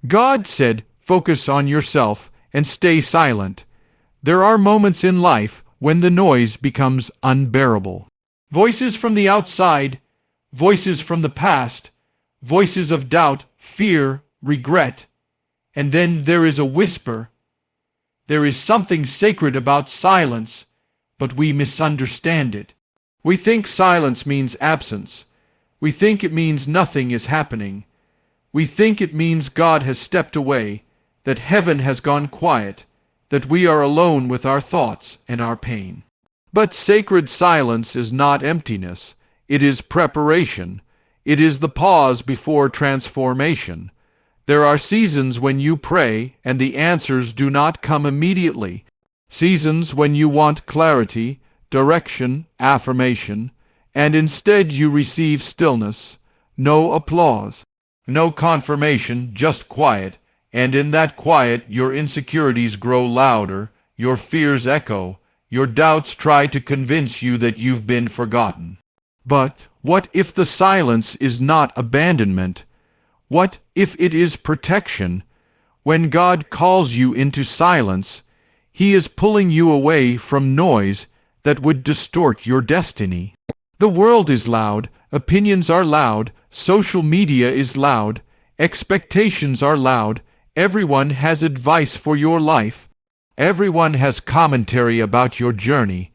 God said, focus on yourself and stay silent. There are moments in life when the noise becomes unbearable. Voices from the outside, voices from the past, voices of doubt, fear, regret. And then there is a whisper. There is something sacred about silence, but we misunderstand it. We think silence means absence. We think it means nothing is happening. We think it means God has stepped away, that heaven has gone quiet, that we are alone with our thoughts and our pain. But sacred silence is not emptiness. It is preparation. It is the pause before transformation. There are seasons when you pray and the answers do not come immediately. Seasons when you want clarity, direction, affirmation, and instead you receive stillness, no applause, no confirmation, just quiet, and in that quiet your insecurities grow louder, your fears echo, your doubts try to convince you that you've been forgotten. But what if the silence is not abandonment? What if it is protection? When God calls you into silence, He is pulling you away from noise that would distort your destiny. The world is loud, opinions are loud, social media is loud, expectations are loud, everyone has advice for your life, everyone has commentary about your journey,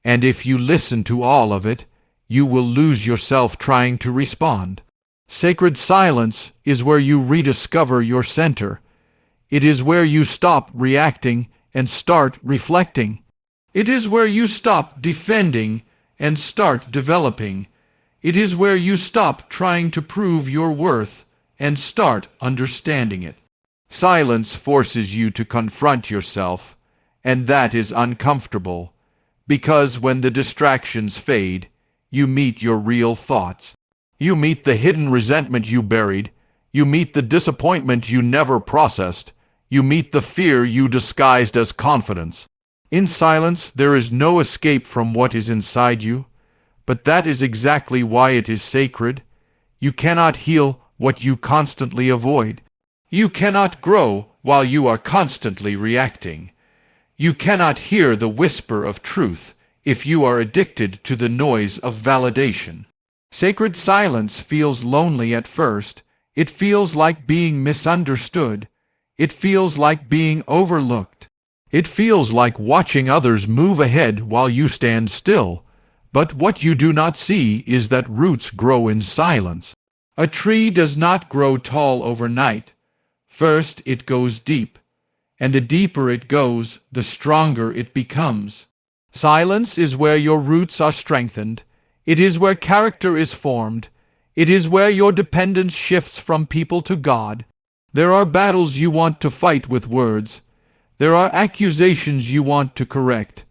and if you listen to all of it, you will lose yourself trying to respond. Sacred silence is where you rediscover your center. It is where you stop reacting and start reflecting. It is where you stop defending and start developing. It is where you stop trying to prove your worth and start understanding it. Silence forces you to confront yourself, and that is uncomfortable, because when the distractions fade, you meet your real thoughts. You meet the hidden resentment you buried. You meet the disappointment you never processed. You meet the fear you disguised as confidence. In silence, there is no escape from what is inside you, but that is exactly why it is sacred. You cannot heal what you constantly avoid. You cannot grow while you are constantly reacting. You cannot hear the whisper of truth if you are addicted to the noise of validation. Sacred silence feels lonely at first. It feels like being misunderstood. It feels like being overlooked. It feels like watching others move ahead while you stand still. But what you do not see is that roots grow in silence. A tree does not grow tall overnight. First it goes deep, and the deeper it goes, the stronger it becomes. Silence is where your roots are strengthened. It is where character is formed. It is where your dependence shifts from people to God. There are battles you want to fight with words. There are accusations you want to correct.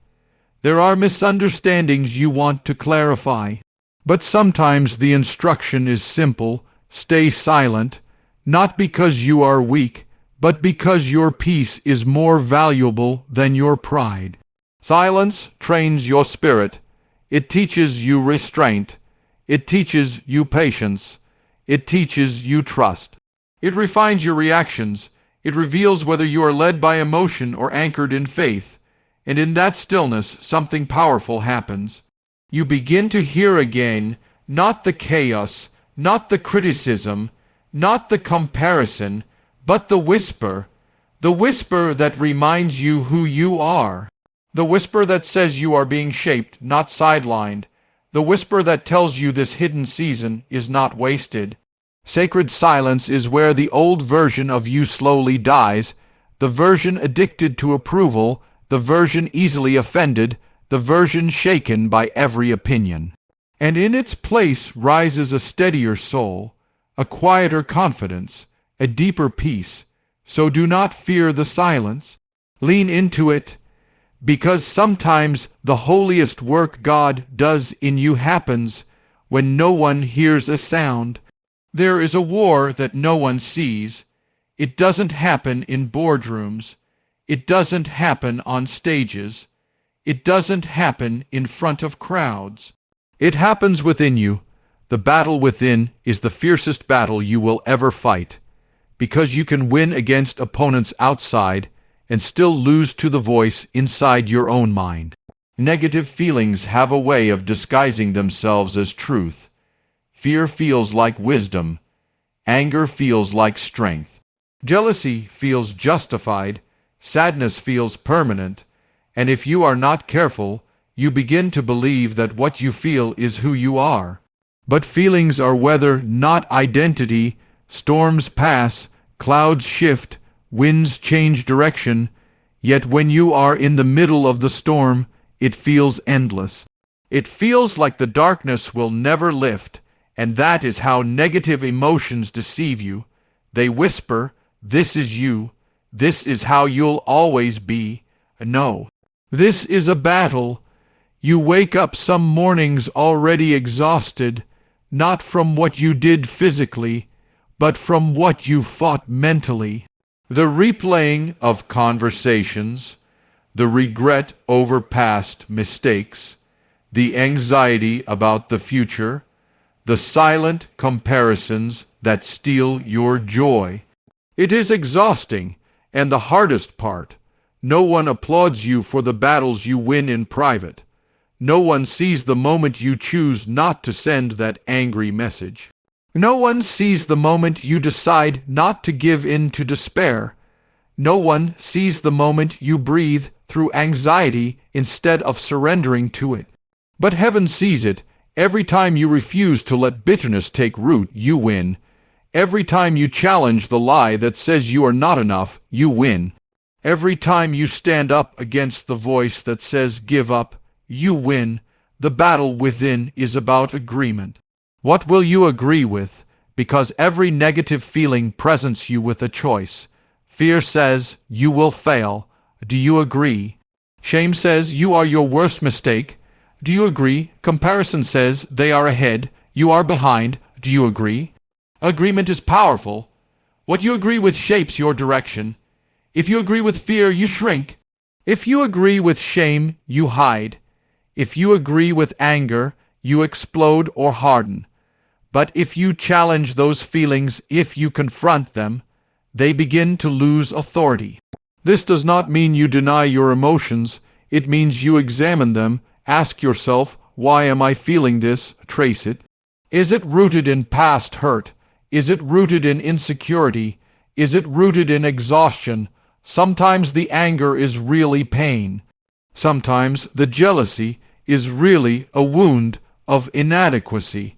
There are misunderstandings you want to clarify. But sometimes the instruction is simple: stay silent, not because you are weak, but because your peace is more valuable than your pride. Silence trains your spirit. It teaches you restraint. It teaches you patience. It teaches you trust. It refines your reactions. It reveals whether you are led by emotion or anchored in faith. And in that stillness, something powerful happens. You begin to hear again, not the chaos, not the criticism, not the comparison, but the whisper that reminds you who you are. The whisper that says you are being shaped, not sidelined. The whisper that tells you this hidden season is not wasted. Sacred silence is where the old version of you slowly dies, the version addicted to approval, the version easily offended, the version shaken by every opinion. And in its place rises a steadier soul, a quieter confidence, a deeper peace. So do not fear the silence. Lean into it, because sometimes the holiest work God does in you happens when no one hears a sound. There is a war that no one sees. It doesn't happen in boardrooms. It doesn't happen on stages. It doesn't happen in front of crowds. It happens within you. The battle within is the fiercest battle you will ever fight, because you can win against opponents outside and still lose to the voice inside your own mind. Negative feelings have a way of disguising themselves as truth. Fear feels like wisdom. Anger feels like strength. Jealousy feels justified. Sadness feels permanent. And if you are not careful, you begin to believe that what you feel is who you are. But feelings are weather, not identity. Storms pass, clouds shift, winds change direction. Yet when you are in the middle of the storm, it feels endless. It feels like the darkness will never lift, and that is how negative emotions deceive you. They whisper, "This is you. This is how you'll always be." No, this is a battle. You wake up some mornings already exhausted, not from what you did physically, but from what you fought mentally. The replaying of conversations, the regret over past mistakes, the anxiety about the future, the silent comparisons that steal your joy. It is exhausting, and the hardest part, no one applauds you for the battles you win in private. No one sees the moment you choose not to send that angry message. No one sees the moment you decide not to give in to despair. No one sees the moment you breathe through anxiety instead of surrendering to it. But heaven sees it. Every time you refuse to let bitterness take root, you win. Every time you challenge the lie that says you are not enough, you win. Every time you stand up against the voice that says give up, you win. The battle within is about agreement. What will you agree with? Because every negative feeling presents you with a choice. Fear says you will fail. Do you agree? Shame says you are your worst mistake. Do you agree? Comparison says they are ahead. You are behind. Do you agree? Agreement is powerful. What you agree with shapes your direction. If you agree with fear, you shrink. If you agree with shame, you hide. If you agree with anger, you explode or harden. But if you challenge those feelings, if you confront them, they begin to lose authority. This does not mean you deny your emotions. It means you examine them. Ask yourself, why am I feeling this? Trace it. Is it rooted in past hurt? Is it rooted in insecurity? Is it rooted in exhaustion? Sometimes the anger is really pain. Sometimes the jealousy is really a wound of inadequacy.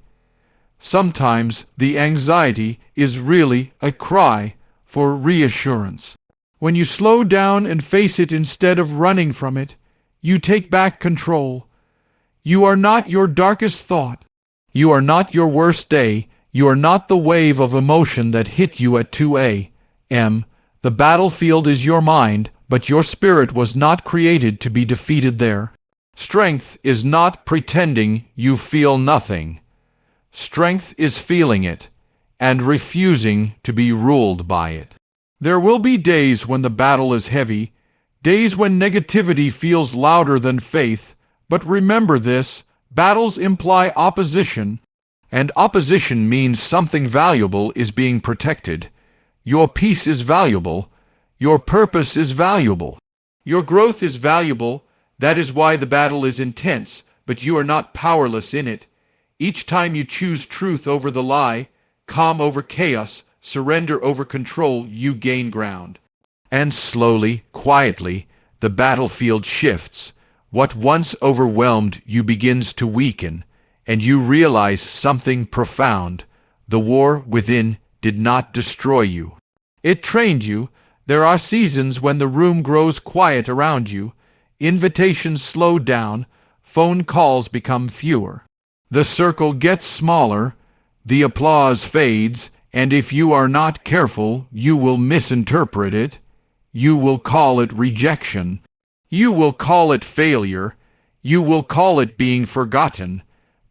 Sometimes the anxiety is really a cry for reassurance. When you slow down and face it instead of running from it, you take back control. You are not your darkest thought. You are not your worst day. You are not the wave of emotion that hit you at 2 a.m. The battlefield is your mind, but your spirit was not created to be defeated there. Strength is not pretending you feel nothing. Strength is feeling it and refusing to be ruled by it. There will be days when the battle is heavy, days when negativity feels louder than faith, but remember this, battles imply opposition, and opposition means something valuable is being protected. Your peace is valuable. Your purpose is valuable. Your growth is valuable. That is why the battle is intense, but you are not powerless in it. Each time you choose truth over the lie, calm over chaos, surrender over control, you gain ground. And slowly, quietly, the battlefield shifts. What once overwhelmed you begins to weaken, and you realize something profound. The war within did not destroy you. It trained you. There are seasons when the room grows quiet around you. Invitations slow down. Phone calls become fewer. The circle gets smaller. The applause fades. And if you are not careful, you will misinterpret it. You will call it rejection. You will call it failure. You will call it being forgotten.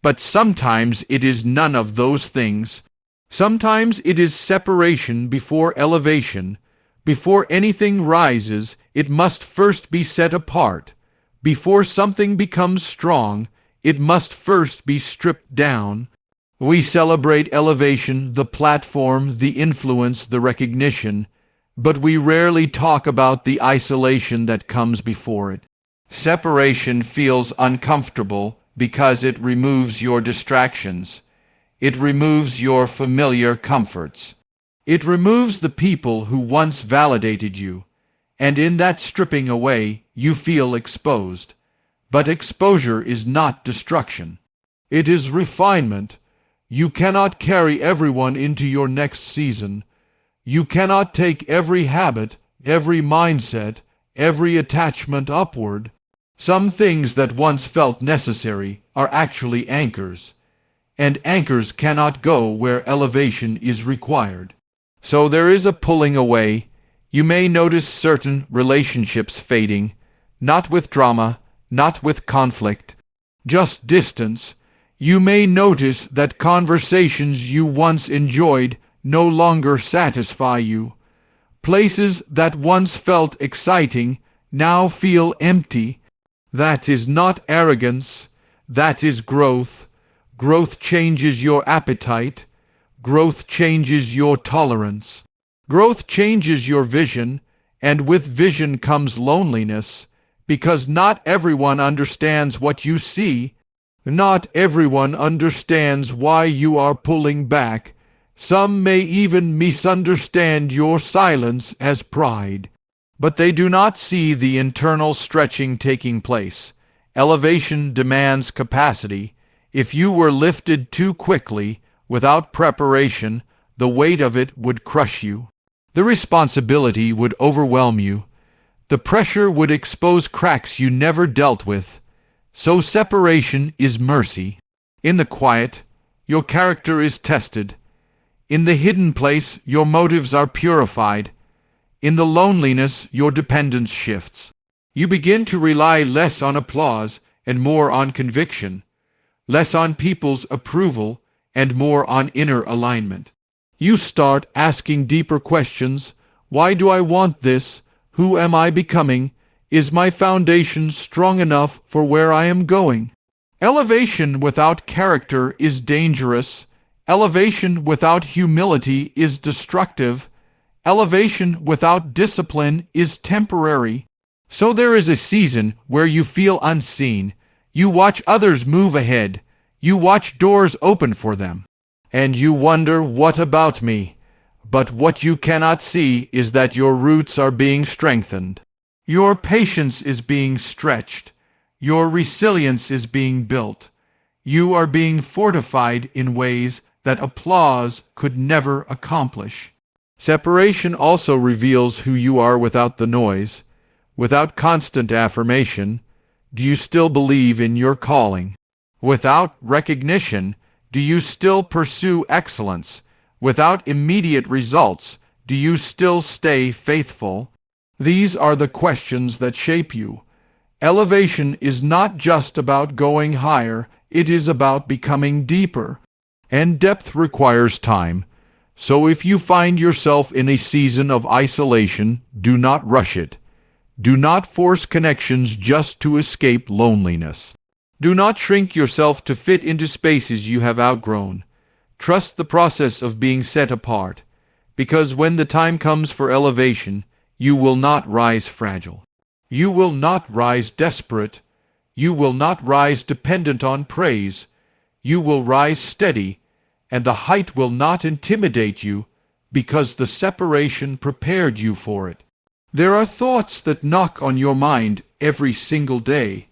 But sometimes it is none of those things. Sometimes it is separation before elevation. Before anything rises, it must first be set apart. Before something becomes strong, it must first be stripped down. We celebrate elevation, the platform, the influence, the recognition, but we rarely talk about the isolation that comes before it. Separation feels uncomfortable because it removes your distractions. It removes your familiar comforts. It removes the people who once validated you, and in that stripping away, you feel exposed. But exposure is not destruction. It is refinement. You cannot carry everyone into your next season. You cannot take every habit, every mindset, every attachment upward. Some things that once felt necessary are actually anchors, and anchors cannot go where elevation is required. So there is a pulling away. You may notice certain relationships fading, not with drama, not with conflict, just distance. You may notice that conversations you once enjoyed no longer satisfy you. Places that once felt exciting now feel empty. That is not arrogance. That is growth. Growth changes your appetite. Growth changes your tolerance. Growth changes your vision, and with vision comes loneliness, because not everyone understands what you see. Not everyone understands why you are pulling back. Some may even misunderstand your silence as pride. But they do not see the internal stretching taking place. Elevation demands capacity. If you were lifted too quickly, without preparation, the weight of it would crush you. The responsibility would overwhelm you. The pressure would expose cracks you never dealt with. So separation is mercy. In the quiet, your character is tested. In the hidden place, your motives are purified. In the loneliness, your dependence shifts. You begin to rely less on applause and more on conviction, less on people's approval and more on inner alignment. You start asking deeper questions. Why do I want this? Who am I becoming? Is my foundation strong enough for where I am going? Elevation without character is dangerous. Elevation without humility is destructive. Elevation without discipline is temporary. So there is a season where you feel unseen. You watch others move ahead. You watch doors open for them. And you wonder, what about me? But what you cannot see is that your roots are being strengthened. Your patience is being stretched. Your resilience is being built. You are being fortified in ways that applause could never accomplish. Separation also reveals who you are without the noise. Without constant affirmation, do you still believe in your calling? Without recognition, do you still pursue excellence? Without immediate results, do you still stay faithful? These are the questions that shape you. Elevation is not just about going higher, it is about becoming deeper. And depth requires time. So if you find yourself in a season of isolation, do not rush it. Do not force connections just to escape loneliness. Do not shrink yourself to fit into spaces you have outgrown. Trust the process of being set apart, because when the time comes for elevation, you will not rise fragile. You will not rise desperate. You will not rise dependent on praise. You will rise steady, and the height will not intimidate you, because the separation prepared you for it. There are thoughts that knock on your mind every single day.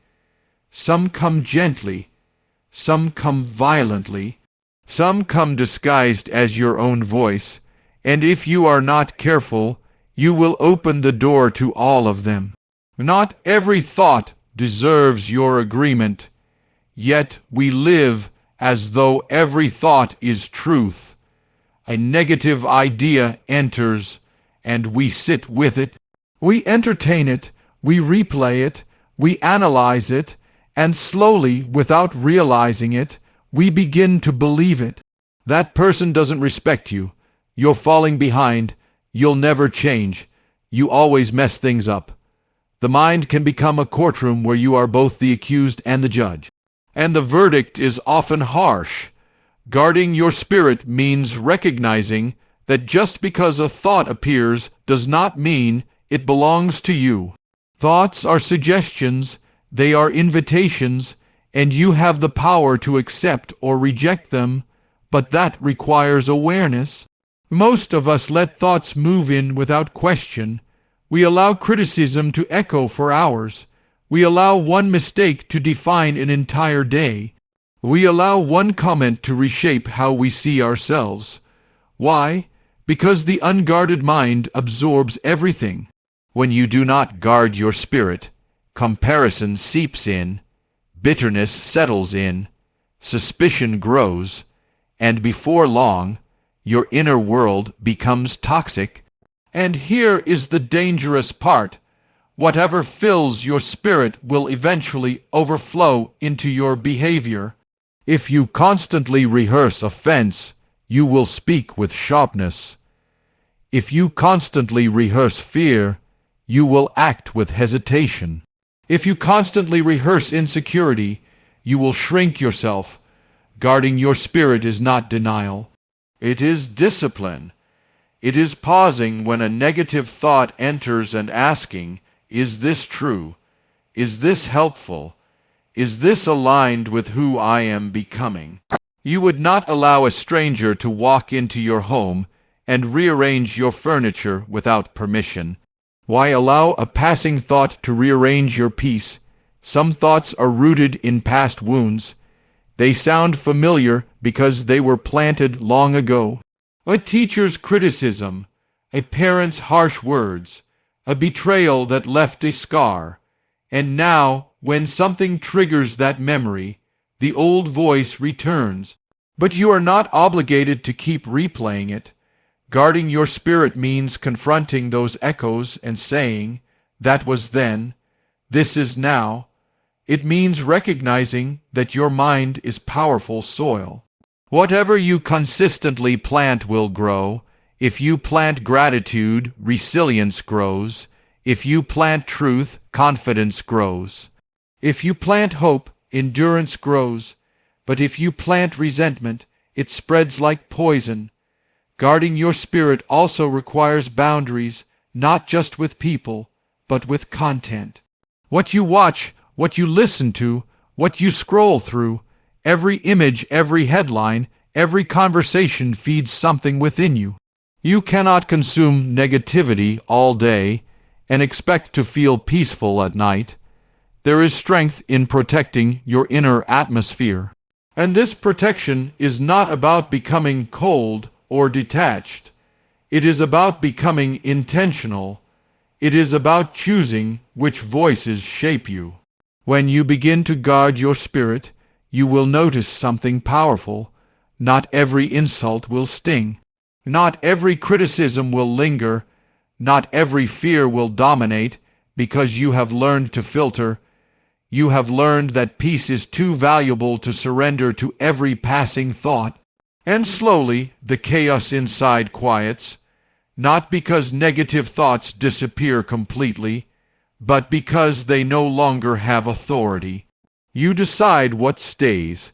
Some come gently, some come violently, some come disguised as your own voice, and if you are not careful, you will open the door to all of them. Not every thought deserves your agreement, yet we live as though every thought is truth. A negative idea enters, and we sit with it. We entertain it, we replay it, we analyze it, and slowly, without realizing it, we begin to believe it. That person doesn't respect you. You're falling behind. You'll never change. You always mess things up. The mind can become a courtroom where you are both the accused and the judge. And the verdict is often harsh. Guarding your spirit means recognizing that just because a thought appears does not mean it belongs to you. Thoughts are suggestions, they are invitations, and you have the power to accept or reject them, but that requires awareness. Most of us let thoughts move in without question. We allow criticism to echo for hours. We allow one mistake to define an entire day. We allow one comment to reshape how we see ourselves. Why? Because the unguarded mind absorbs everything. When you do not guard your spirit, comparison seeps in, bitterness settles in, suspicion grows, and before long, your inner world becomes toxic. And here is the dangerous part. Whatever fills your spirit will eventually overflow into your behavior. If you constantly rehearse offense, you will speak with sharpness. If you constantly rehearse fear, you will act with hesitation. If you constantly rehearse insecurity, you will shrink yourself. Guarding your spirit is not denial. It is discipline. It is pausing when a negative thought enters and asking, is this true? Is this helpful? Is this aligned with who I am becoming? You would not allow a stranger to walk into your home and rearrange your furniture without permission. Why allow a passing thought to rearrange your peace? Some thoughts are rooted in past wounds. They sound familiar because they were planted long ago. A teacher's criticism, a parent's harsh words, a betrayal that left a scar. And now, when something triggers that memory, the old voice returns. But you are not obligated to keep replaying it. Guarding your spirit means confronting those echoes and saying, that was then, this is now. It means recognizing that your mind is powerful soil. Whatever you consistently plant will grow. If you plant gratitude, resilience grows. If you plant truth, confidence grows. If you plant hope, endurance grows. But if you plant resentment, it spreads like poison. Guarding your spirit also requires boundaries, not just with people, but with content. What you watch, what you listen to, what you scroll through, every image, every headline, every conversation feeds something within you. You cannot consume negativity all day and expect to feel peaceful at night. There is strength in protecting your inner atmosphere. And this protection is not about becoming cold or detached. It is about becoming intentional. It is about choosing which voices shape you. When you begin to guard your spirit, you will notice something powerful. Not every insult will sting. Not every criticism will linger. Not every fear will dominate, because you have learned to filter. You have learned that peace is too valuable to surrender to every passing thought. And slowly, the chaos inside quiets, not because negative thoughts disappear completely, but because they no longer have authority. You decide what stays.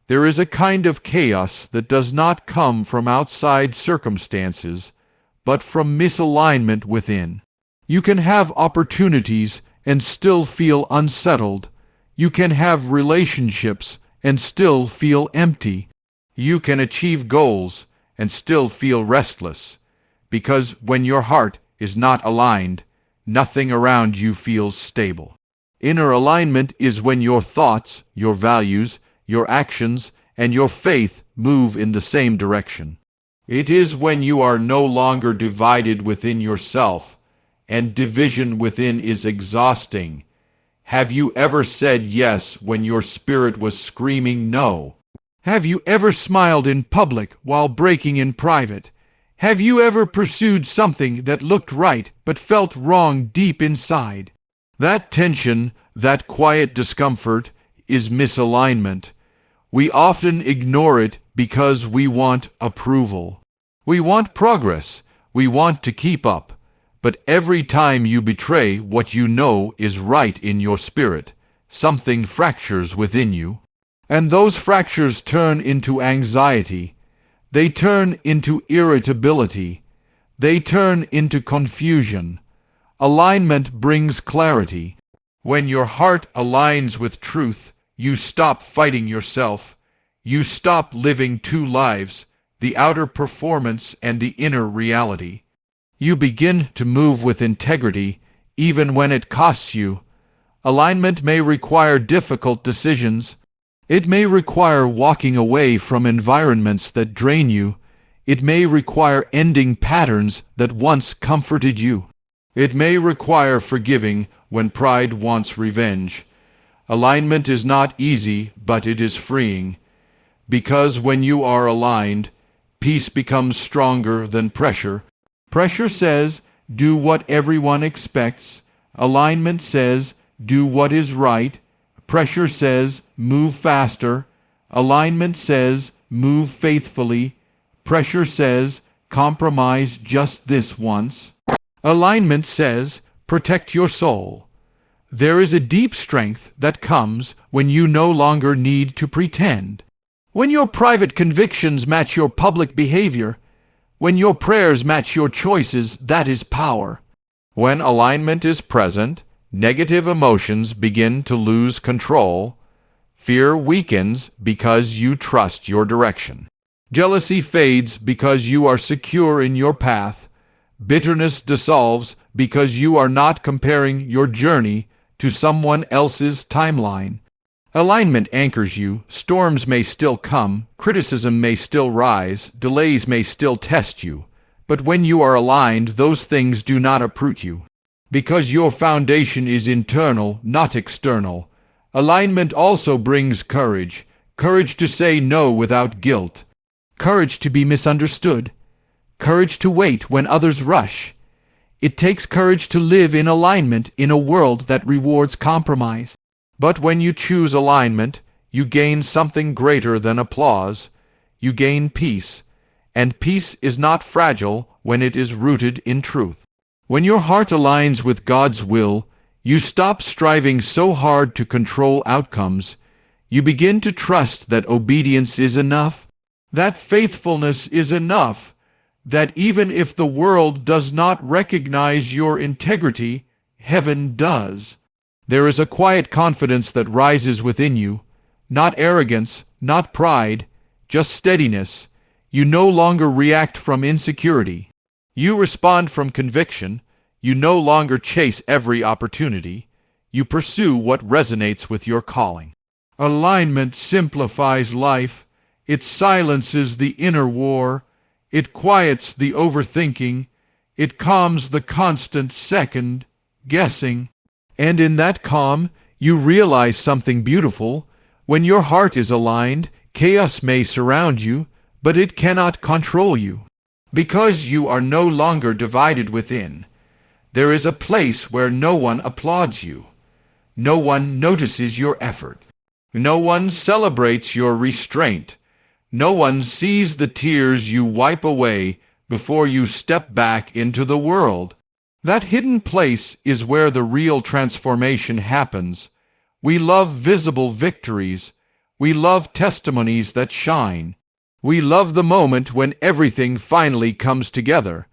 There is a kind of chaos that does not come from outside circumstances, but from misalignment within. You can have opportunities and still feel unsettled. You can have relationships and still feel empty. You can achieve goals and still feel restless, because when your heart is not aligned, nothing around you feels stable. Inner alignment is when your thoughts, your values, your actions, and your faith move in the same direction. It is when you are no longer divided within yourself, and division within is exhausting. Have you ever said yes when your spirit was screaming no? Have you ever smiled in public while breaking in private? Have you ever pursued something that looked right but felt wrong deep inside? That tension, that quiet discomfort, is misalignment. We often ignore it because we want approval. We want progress. We want to keep up. But every time you betray what you know is right in your spirit, something fractures within you. And those fractures turn into anxiety. They turn into irritability. They turn into confusion. Alignment brings clarity. When your heart aligns with truth, you stop fighting yourself. You stop living two lives, the outer performance and the inner reality. You begin to move with integrity, even when it costs you. Alignment may require difficult decisions. It may require walking away from environments that drain you. It may require ending patterns that once comforted you. It may require forgiving when pride wants revenge. Alignment is not easy, but it is freeing. Because when you are aligned, peace becomes stronger than pressure. Pressure says, do what everyone expects. Alignment says, do what is right. Pressure says, move faster. Alignment says, move faithfully. Pressure says, compromise just this once. Alignment says, protect your soul. There is a deep strength that comes when you no longer need to pretend. When your private convictions match your public behavior, when your prayers match your choices, that is power. When alignment is present, negative emotions begin to lose control. Fear weakens because you trust your direction. Jealousy fades because you are secure in your path. Bitterness dissolves because you are not comparing your journey to someone else's timeline. Alignment anchors you. Storms may still come, criticism may still rise, delays may still test you. But when you are aligned, those things do not uproot you. Because your foundation is internal, not external. Alignment also brings courage. Courage to say no without guilt. Courage to be misunderstood. Courage to wait when others rush. It takes courage to live in alignment in a world that rewards compromise. But when you choose alignment, you gain something greater than applause. You gain peace. And peace is not fragile when it is rooted in truth. When your heart aligns with God's will, you stop striving so hard to control outcomes. You begin to trust that obedience is enough, that faithfulness is enough, that even if the world does not recognize your integrity, heaven does. There is a quiet confidence that rises within you, not arrogance, not pride, just steadiness. You no longer react from insecurity. You respond from conviction. You no longer chase every opportunity. You pursue what resonates with your calling. Alignment simplifies life. It silences the inner war. It quiets the overthinking. It calms the constant second guessing. And in that calm, you realize something beautiful. When your heart is aligned, chaos may surround you, but it cannot control you. Because you are no longer divided within, there is a place where no one applauds you. No one notices your effort. No one celebrates your restraint. No one sees the tears you wipe away before you step back into the world. That hidden place is where the real transformation happens. We love visible victories. We love testimonies that shine. We love the moment when everything finally comes together.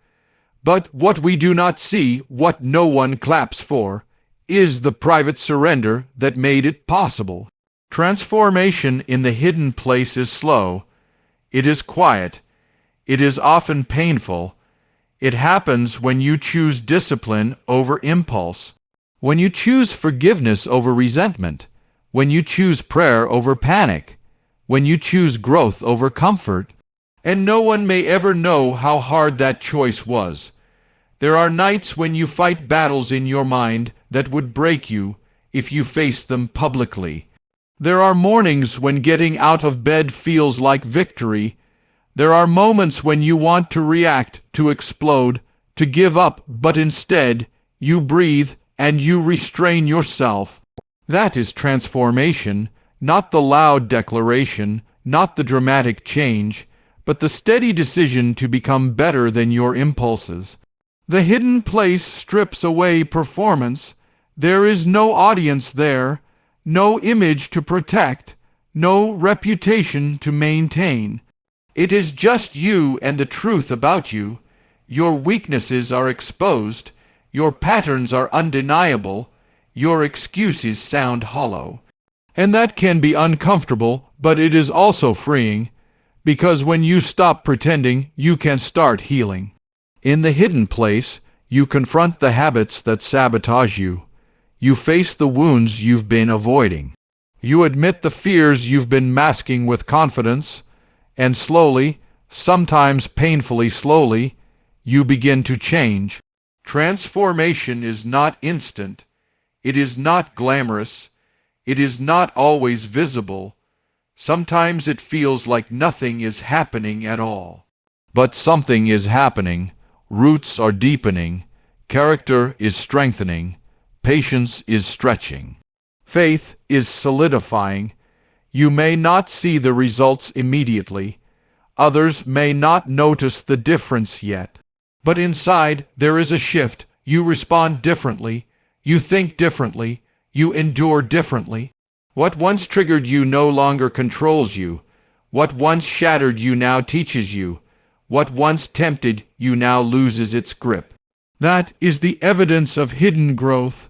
But what we do not see, what no one claps for, is the private surrender that made it possible. Transformation in the hidden place is slow. It is quiet. It is often painful. It happens when you choose discipline over impulse, when you choose forgiveness over resentment, when you choose prayer over panic, when you choose growth over comfort. And no one may ever know how hard that choice was. There are nights when you fight battles in your mind that would break you if you faced them publicly. There are mornings when getting out of bed feels like victory. There are moments when you want to react, to explode, to give up, but instead you breathe and you restrain yourself. That is transformation, not the loud declaration, not the dramatic change, but the steady decision to become better than your impulses. The hidden place strips away performance. There is no audience there, no image to protect, no reputation to maintain. It is just you and the truth about you. Your weaknesses are exposed. Your patterns are undeniable. Your excuses sound hollow. And that can be uncomfortable, but it is also freeing, because when you stop pretending, you can start healing. In the hidden place, you confront the habits that sabotage you. You face the wounds you've been avoiding. You admit the fears you've been masking with confidence, and slowly, sometimes painfully slowly, you begin to change. Transformation is not instant. It is not glamorous. It is not always visible. Sometimes it feels like nothing is happening at all. But something is happening. Roots are deepening. Character is strengthening. Patience is stretching. Faith is solidifying. You may not see the results immediately. Others may not notice the difference yet. But inside, there is a shift. You respond differently. You think differently. You endure differently. What once triggered you no longer controls you. What once shattered you now teaches you. What once tempted you now loses its grip. That is the evidence of hidden growth.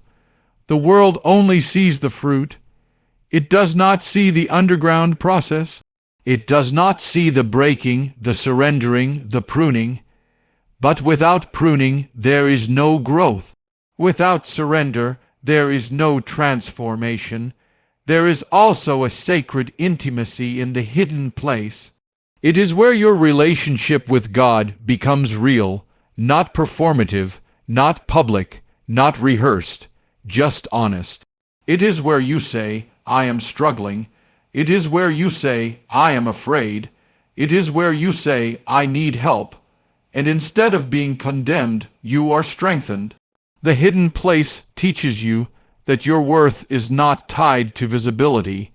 The world only sees the fruit. It does not see the underground process. It does not see the breaking, the surrendering, the pruning. But without pruning, there is no growth. Without surrender, there is no transformation. There is also a sacred intimacy in the hidden place. It is where your relationship with God becomes real, not performative, not public, not rehearsed, just honest. It is where you say, I am struggling. It is where you say, I am afraid. It is where you say, I need help. And instead of being condemned, you are strengthened. The hidden place teaches you that your worth is not tied to visibility,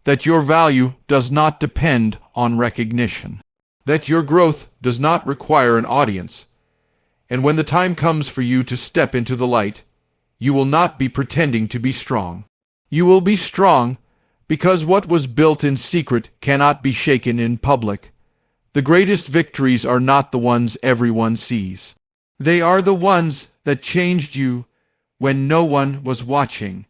that your value does not depend on recognition, that your growth does not require an audience. And when the time comes for you to step into the light, you will not be pretending to be strong. You will be strong because what was built in secret cannot be shaken in public. The greatest victories are not the ones everyone sees. They are the ones that changed you when no one was watching.